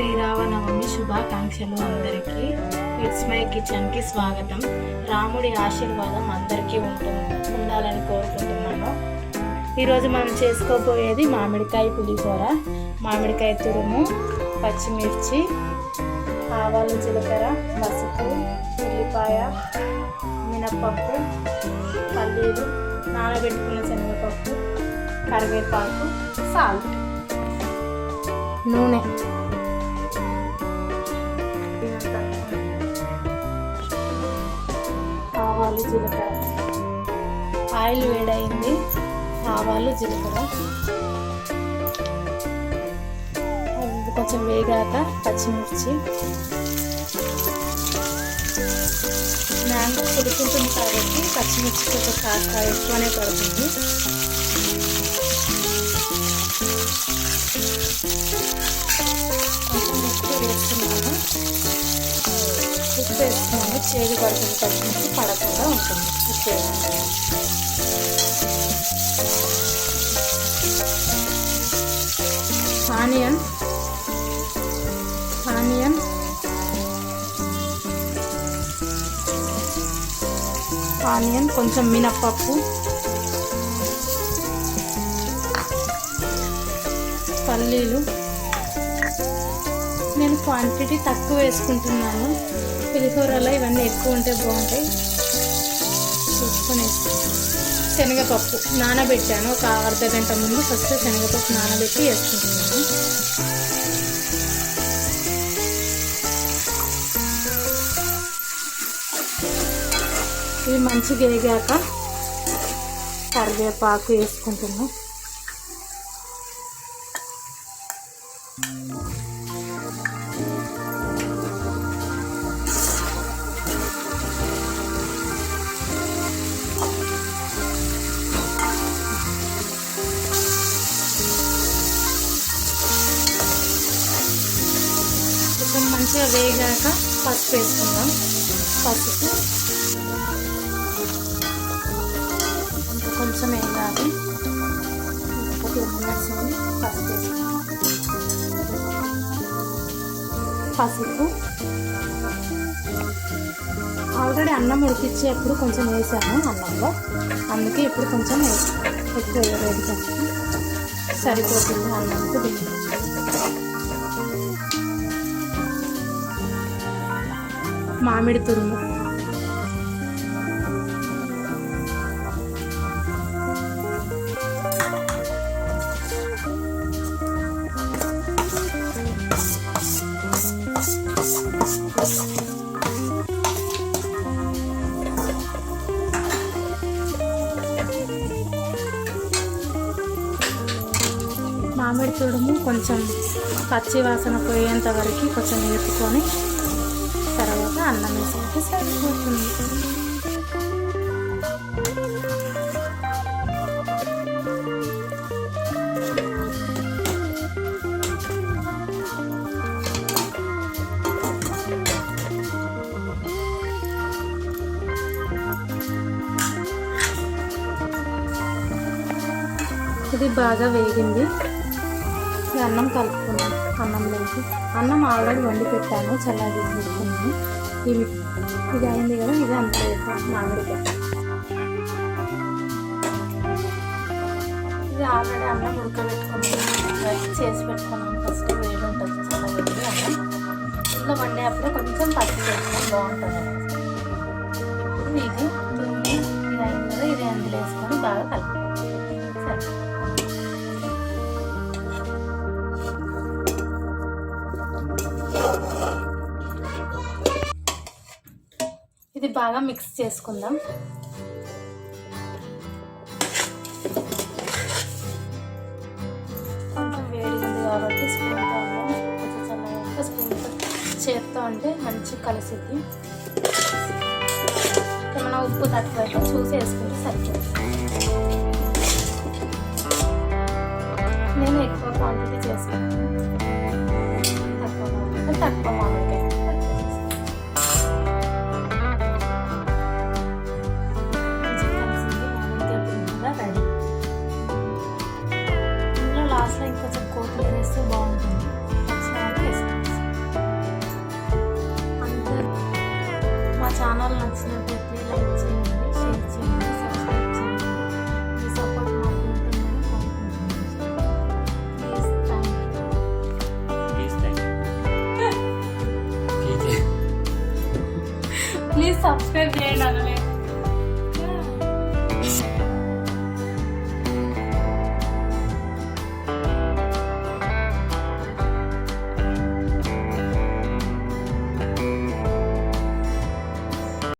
శ్రీరామనవమి శుభాకాంక్షలు అందరికీ. It's my కిచెన్కి స్వాగతం. రాముడి ఆశీర్వాదం అందరికీ ఉండాలని కోరుకుంటున్నాను. ఈరోజు మనం చేసుకోబోయేది మామిడికాయ పులిహోర. మామిడికాయ తురుము, పచ్చిమిర్చి, ఆవాలు, జీలకర్ర, పసుపు, ఉల్లిపాయ, మినప్పప్పు, పల్లీలు, నానబెట్టుకున్న శనగపప్పు, కరివేపాకు, సాల్ట్, నూనె, ఆవాలు, జీలకర్ర. ఆయిల్ వేడైంది. ఆవాలు, జీలకర్ర కొంచెం వేగాక పచ్చిమిర్చి. మ్యాంగో పులుకుంటుంది కాబట్టి పచ్చిమిర్చి కొంచెం కాస్త ఎక్కువనే పడుతుంది. కొంచెం ఎక్కువ వేస్తున్నాను. ఉప్పు వేస్తున్నాను. చేదు పడుతుంది. పచ్చిమిర్చి పడకుండా ఉంటుంది. ఉప్పు ఆనియన్ కొంచెం మినప్పప్పు, పల్లీలు. నేను క్వాంటిటీ తక్కువ వేసుకుంటున్నాను. పులిహోరలో ఇవన్నీ ఎక్కువ ఉంటే బాగుంటాయి. చూసుకొని వేసుకుంటాను. శనగపప్పు నానబెట్టాను. ఒక అర్ధ గంట ముందు ఫస్ట్ శనగపప్పు నానబెట్టి వేసుకుంటున్నాను. ఇవి మంచిగా వేగాక కరివేపాకు వేసుకుంటున్నాం. కొంచెం మంచిగా వేగాక పసుపు వేసుకుందాం. పసుపు కొంచెం వేయాలి. ఒక 2 మినిట్స్ పసుపు వేసుకుందాం. పసుపు ఆల్రెడీ అన్నం ఉడికిచ్చేప్పుడు కొంచెం వేసాను అన్నంలో, అందుకే ఇప్పుడు కొంచెం ఎక్కువ వేడి సరిపోతుంది అన్నంకు. దీనికి మామిడి తురుము, మామిడి తురుము కొంచెం పచ్చి వాసన పోయేంత వరకు కొంచెం వేపుకొని తర్వాత అన్నం వేసుకుంటే సరిపోతుంది. ఇది బాగా వేగింది. అన్నం కలుపుకున్నాను. అన్నంలోకి అన్నం ఆల్రెడీ వండి పెట్టాను, చల్లగా పెట్టుకున్నాను. ఇది అయింది కదా, ఇది అంత మామిడికాయ. ఇది ఆల్రెడీ అన్నం ఉడకబెట్టుకున్నాను, చేసి పెట్టుకున్నాను. ఫస్ట్ వేడి ఉంటుంది చల్లగా అన్నం. ఇంట్లో వండేటప్పుడు కొంచెం పసుపు వేసుకొని బాగుంటుంది. ఇప్పుడు ఇది అయింది కదా, ఇది అందులో వేసుకొని బాగా కలుపుకోవాలి. సరే, ఇది బాగా మిక్స్ చేసుకుందాం. కొంచెం వేడి ఉంది కాబట్టి స్పూన్తో కొంచెం చల్లగా స్పూన్తో చేత్తో అంటే మంచిగా కలిసిద్ది. ఏమైనా ఉప్పు తక్కువ చూసి వేసుకుంటే సరిపోతుంది. నేను ఎక్కువ క్వాంటిటీ చేసుకుంటాను. తక్కువ మామిడికాయ రెడీ. ఇందులో లాస్ట్లో ఇంకొంచెం కొత్తిమీర వేస్తే బాగుంటుంది. వేసుకోవాలి. సబ్స్క్రైబ్ చేయండి అన్న